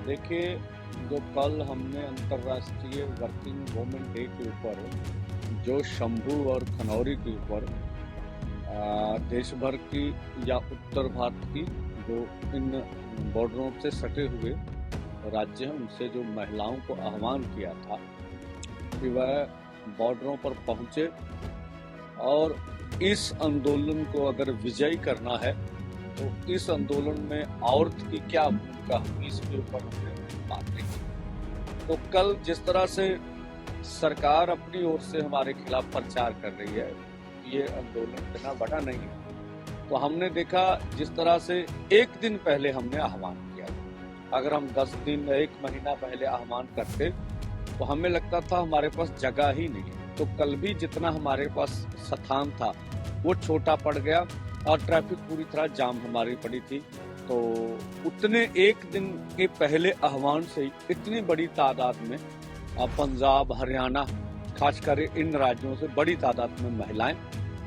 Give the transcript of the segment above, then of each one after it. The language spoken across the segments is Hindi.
देखिए, जो कल हमने अंतर्राष्ट्रीय वर्किंग वुमेन डे के ऊपर जो शंभू और खनौरी के ऊपर देश भर की या उत्तर भारत की जो इन बॉर्डरों से सटे हुए राज्य हैं उनसे जो महिलाओं को आह्वान किया था कि वह बॉर्डरों पर पहुंचे और इस आंदोलन को अगर विजयी करना है तो इस आंदोलन में औरत की क्या भूमिका होगी इसके ऊपर हमने बात की। तो कल जिस तरह से सरकार अपनी ओर से हमारे खिलाफ प्रचार कर रही है, ये आंदोलन इतना बड़ा नहीं है, तो हमने देखा जिस तरह से एक दिन पहले हमने आह्वान किया। अगर हम 10 दिन 1 महीना पहले आह्वान करते तो हमें लगता था हमारे पास जगह ही नहीं है। तो कल भी जितना हमारे पास स्थान था वो छोटा पड़ गया और ट्रैफिक पूरी तरह जाम हमारी पड़ी थी। तो उतने एक दिन के पहले आह्वान से ही इतनी बड़ी तादाद में पंजाब, हरियाणा, खासकर इन राज्यों से बड़ी तादाद में महिलाएं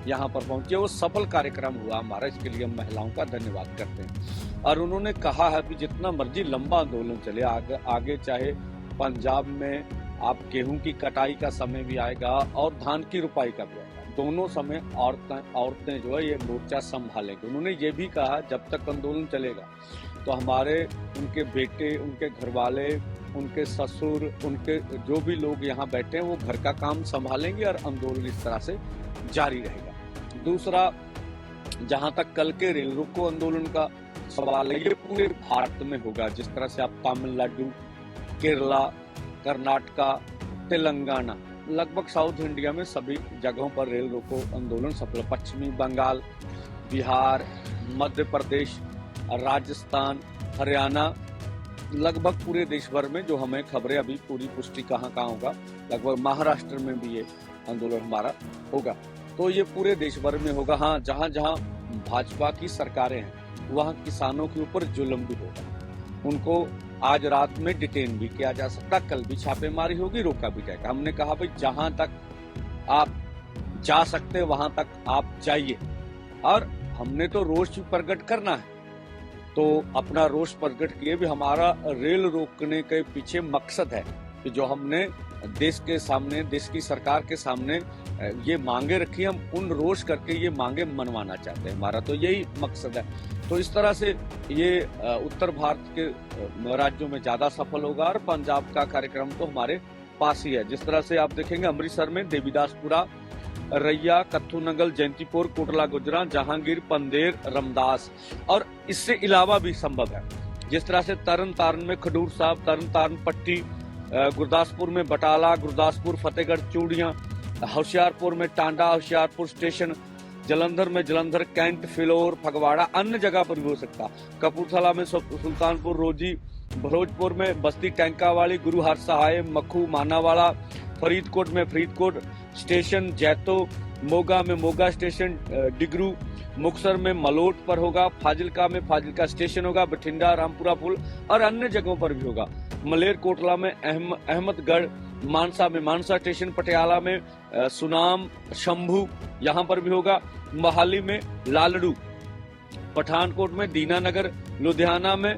यहाँ पर पहुंची। वो सफल कार्यक्रम हुआ हमारा, इसके लिए हम महिलाओं का धन्यवाद करते हैं। और उन्होंने कहा है कि जितना मर्जी लंबा आंदोलन चले, आगे चाहे पंजाब में आप गेहूं की कटाई का समय भी आएगा और धान की रुपाई का भी आएगा, दोनों समय औरतें जो है ये मोर्चा संभालेंगे। उन्होंने ये भी कहा जब तक आंदोलन चलेगा तो हमारे उनके बेटे, उनके घरवाले, उनके ससुर, उनके जो भी लोग यहाँ बैठे हैं वो घर का काम संभालेंगे और आंदोलन इस तरह से जारी रहेगा। दूसरा, जहां तक कल के रेल रोको आंदोलन का सवाल है, ये पूरे भारत में होगा। जिस तरह से आप तमिलनाडु, केरला, कर्नाटका, तेलंगाना, लगभग साउथ इंडिया में सभी जगहों पर रेल रोको आंदोलन सफल। पश्चिमी बंगाल, बिहार, मध्य प्रदेश, राजस्थान, हरियाणा, लगभग पूरे देश भर में जो हमें खबरें अभी पूरी पुष्टि कहाँ होगा, लगभग महाराष्ट्र में भी ये आंदोलन हमारा होगा। तो ये पूरे देश भर में होगा। हाँ, जहाँ जहाँ भाजपा की सरकारें हैं वहाँ किसानों के ऊपर जुल्म भी होगा। उनको आज रात में डिटेन भी किया जा सकता, कल भी छापेमारी होगी, रोका भी जाएगा। हमने कहा भाई जहां तक आप जा सकते वहां तक आप जाइए, और हमने तो रोष भी प्रकट करना है, तो अपना रोष प्रकट किए भी। हमारा रेल रोकने के पीछे मकसद है कि जो हमने देश के सामने, देश की सरकार के सामने ये मांगे रखी, हम उन रोष करके ये मांगे मनवाना चाहते हैं। हमारा तो यही मकसद है। तो इस तरह से ये उत्तर भारत के राज्यों में ज्यादा सफल होगा और पंजाब का कार्यक्रम तो हमारे पास ही है। जिस तरह से आप देखेंगे अमृतसर में देवीदासपुरा, रैया, कत्थू नंगल, जयंतीपुर, कोटला गुजरा, जहांगीर, पंदेर, रमदास, और इससे अलावा भी संभव है। जिस तरह से तरन तारण में खडूर साहब, तरन तारण पट्टी, गुरदासपुर में बटाला, गुरदासपुर, फतेहगढ़, चूड़ियां, होशियारपुर में टांडा, होशियारपुर स्टेशन, जलंधर में जलंधर कैंट, फिलौर, फगवाड़ा, अन्य जगह पर भी हो सकता। कपूरथला में सुल्तानपुर रोजी, भरोजपुर में बस्ती टैंकावाली, गुरु हर सहाय, मखू, मानावाला, फरीदकोट में फरीदकोट स्टेशन, जैतो, मोगा में मोगा स्टेशन, डिगरू, मुक्तसर में मलोट पर होगा, फाजिलका में फाजिलका स्टेशन होगा, बठिंडा, रामपुरा पुल और अन्य जगहों पर भी होगा। मलेरकोटला में अहमदगढ़, मानसा में मानसा स्टेशन, पटियाला में सुनाम, शंभू, यहाँ पर भी होगा। मोहाली में लालड़ू, पठानकोट में दीनानगर, लुधियाना में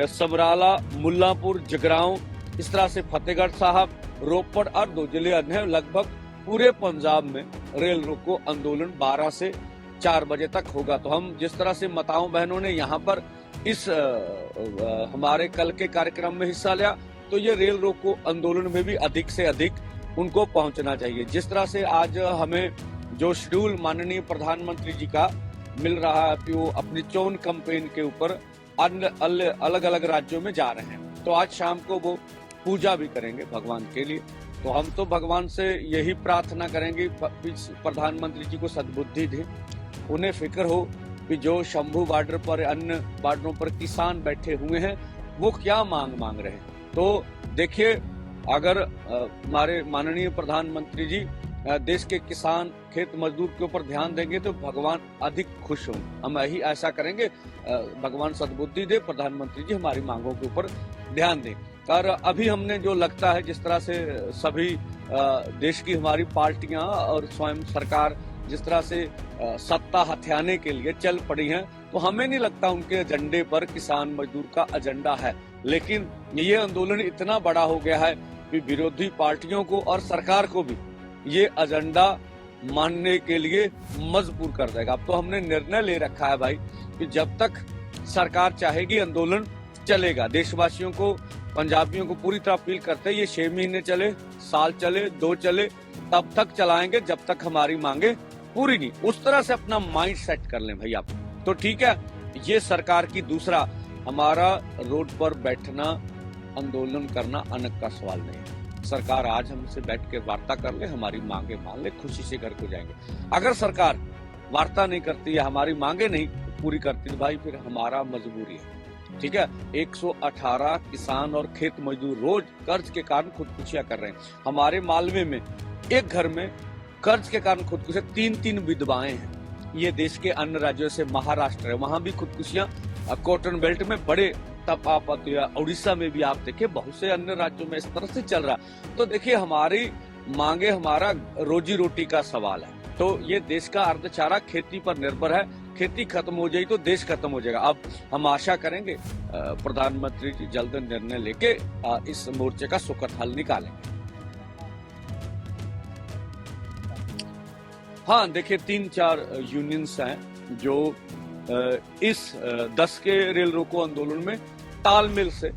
समराला, मुल्लापुर, जगरांव, इस तरह से फतेहगढ़ साहब, रोपड़ और 2 जिले अन्य। लगभग पूरे पंजाब में रेल रोको आंदोलन 12 से 4 बजे तक होगा। तो हम जिस तरह से माताओं बहनों ने यहाँ पर इस हमारे कल के कार्यक्रम में हिस्सा लिया, तो ये रेल रोको आंदोलन में भी अधिक से अधिक उनको पहुंचना चाहिए। जिस तरह से आज हमें जो शेड्यूल माननीय प्रधानमंत्री जी का मिल रहा है कि वो अपनी चोन कैंपेन के ऊपर अलग अलग राज्यों में जा रहे हैं, तो आज शाम को वो पूजा भी करेंगे भगवान के लिए। तो हम तो भगवान से यही प्रार्थना करेंगे प्रधानमंत्री जी को सद्बुद्धि दें, उन्हें फिक्र हो कि जो शंभू बॉर्डर पर, अन्य बॉर्डरों पर किसान बैठे हुए हैं वो क्या मांग रहे हैं। तो देखिए, अगर हमारे माननीय प्रधानमंत्री जी देश के किसान, खेत मजदूर के ऊपर ध्यान देंगे तो भगवान अधिक खुश होंगे। हम यही ऐसा करेंगे, भगवान सद्बुद्धि दे, प्रधानमंत्री जी हमारी मांगों के ऊपर ध्यान दें। और अभी हमने जो लगता है जिस तरह से सभी देश की हमारी पार्टियां और स्वयं सरकार जिस तरह से सत्ता हथियाने के लिए चल पड़ी हैं, तो हमें नहीं लगता उनके एजेंडे पर किसान मजदूर का एजेंडा है। लेकिन ये आंदोलन इतना बड़ा हो गया है कि विरोधी पार्टियों को और सरकार को भी ये एजेंडा मानने के लिए मजबूर कर देगा। अब तो हमने निर्णय ले रखा है भाई कि जब तक सरकार चाहेगी आंदोलन चलेगा। देशवासियों को, पंजाबियों को पूरी तरह अपील करते हैं, ये 6 महीने चले, साल चले, 2 चले, तब तक चलाएंगे जब तक हमारी मांगे पूरी नहीं। उस तरह से अपना माइंड सेट कर लें भाई आप। तो ठीक है, ये सरकार की दूसरा, हमारा रोड पर बैठना, आंदोलन करना अनक का सवाल नहीं है। सरकार आज हमसे बैठ के वार्ता कर ले, हमारी मांगे मान ले, खुशी से घर को जाएंगे। अगर सरकार वार्ता नहीं करती है, हमारी मांगे नहीं पूरी करती, तो भाई फिर हमारा मजबूरी है। ठीक है, 118 किसान और खेत मजदूर रोज कर्ज के कारण खुदकुशियां कर रहे हैं। हमारे मालवे में एक घर में कर्ज के कारण खुदकुशियां, 3-3 विधवाएं हैं। ये देश के अन्य राज्यों से महाराष्ट्र है, वहां भी खुदकुशियां, कॉटन बेल्ट में बड़े तपापत, या उड़ीसा में भी आप देखिए, बहुत से अन्य राज्यों में इस तरह से चल रहा। तो देखिए, हमारी मांगे, हमारा रोजी रोटी का सवाल है। तो ये देश का अर्धचारा खेती पर निर्भर है। खेती खत्म हो जाएगी तो देश खत्म हो जाएगा। अब हम आशा करेंगे प्रधानमंत्री जी जल्द निर्णय लेके इस मोर्चे का सुखद हल निकालेंगे। हाँ, देखिए 3-4 यूनियंस हैं जो इस 10 के रेल रोको आंदोलन में तालमेल से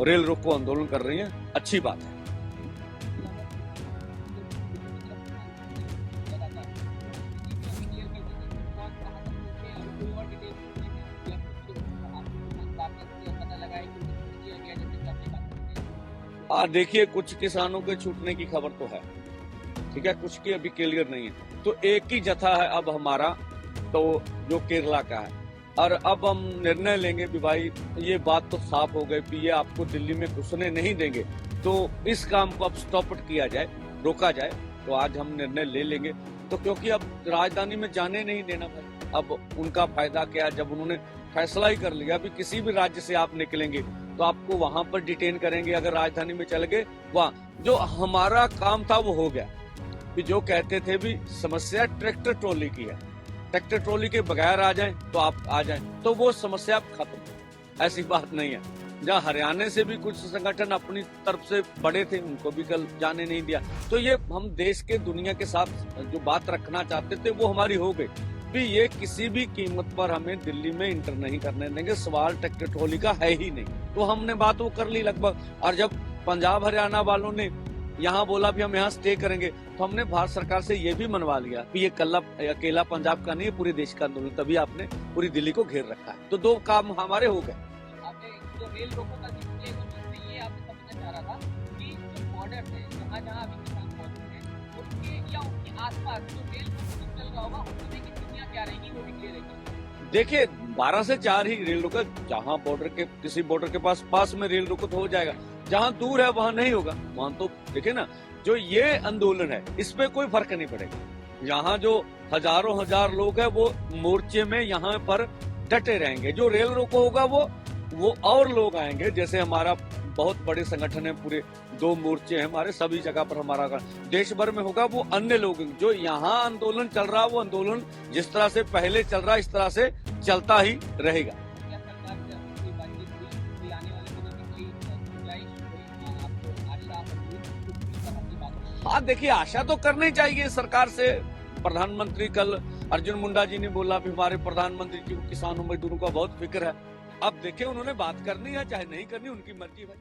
रेल रोको आंदोलन कर रही हैं। अच्छी बात है। देखिए, कुछ किसानों के छूटने की खबर तो है, ठीक है, कुछ की अभी क्लियर नहीं है। तो एक ही जथा है अब हमारा, तो जो केरला का है, और अब हम निर्णय लेंगे कि भाई ये बात तो साफ हो गई कि ये आपको दिल्ली में घुसने नहीं देंगे, तो इस काम को अब स्टॉप किया जाए, रोका जाए। तो आज हम निर्णय ले लेंगे। तो क्योंकि अब राजधानी में जाने नहीं देना भाई, अब उनका फायदा क्या, जब उन्होंने फैसला ही कर लिया भी किसी भी राज्य से आप निकलेंगे तो आपको वहां पर डिटेन करेंगे। अगर राजधानी में चले गए, वहां जो हमारा काम था वो हो गया। कि जो कहते थे भी समस्या ट्रैक्टर ट्रॉली की है, ट्रैक्टर ट्रॉली के बगैर आ जाएं तो आप आ जाएं, तो वो समस्या खत्म। ऐसी बात नहीं है। जहाँ हरियाणा से भी कुछ संगठन अपनी तरफ से बड़े थे, उनको भी कल जाने नहीं दिया। तो ये हम देश के, दुनिया के साथ जो बात रखना चाहते थे वो हमारी हो गई भी। ये किसी भी कीमत पर हमें दिल्ली में इंटर नहीं करने देंगे। सवाल ट्रैक्टर ट्रॉली का है ही नहीं। तो हमने बात वो कर ली लगभग। और जब पंजाब हरियाणा वालों ने यहाँ बोला भी हम यहाँ स्टे करेंगे, तो हमने भारत सरकार से ये भी मनवा लिया कि ये अकेला पंजाब का नहीं है, पूरे देश का आंदोलन। तभी आपने पूरी दिल्ली को घेर रखा है। तो 2 काम हमारे हो गए। जो रेल रोको का ये आपसे समझना चाह रहा था कि जो बॉर्डर है, जहाँ अभी किसान मौजूद हैं, उसके या उनके आसपास जो रेल रोको चल रहा होगा, उसमें की दुनिया क्या रहेगी, वो भी क्लियर रहेगी। देखिए, 12 से 4 ही रेल रोको। जहाँ बॉर्डर के, किसी बॉर्डर के पास में रेल रोको तो हो जाएगा। जहाँ दूर है वहाँ नहीं होगा। वहाँ तो देखिए ना, जो ये आंदोलन है इस पे कोई फर्क नहीं पड़ेगा। यहाँ जो हजारों हजार लोग हैं वो मोर्चे में यहाँ पर डटे रहेंगे। जो रेल रोको होगा वो और लोग आएंगे। जैसे हमारा बहुत बड़े संगठन है, पूरे 2 मोर्चे हैं हमारे, सभी जगह पर हमारा देश भर में होगा। वो अन्य लोग जो यहाँ आंदोलन चल रहा, वो आंदोलन जिस तरह से पहले चल रहा, इस तरह से चलता ही रहेगा। हाँ, देखिए, आशा तो करनी चाहिए सरकार से। प्रधानमंत्री कल अर्जुन मुंडा जी ने बोला भी हमारे प्रधानमंत्री जी को किसानों मजदूरों का बहुत फिक्र है। अब देखिए, उन्होंने बात करनी है चाहे नहीं करनी, उनकी मर्जी भाई।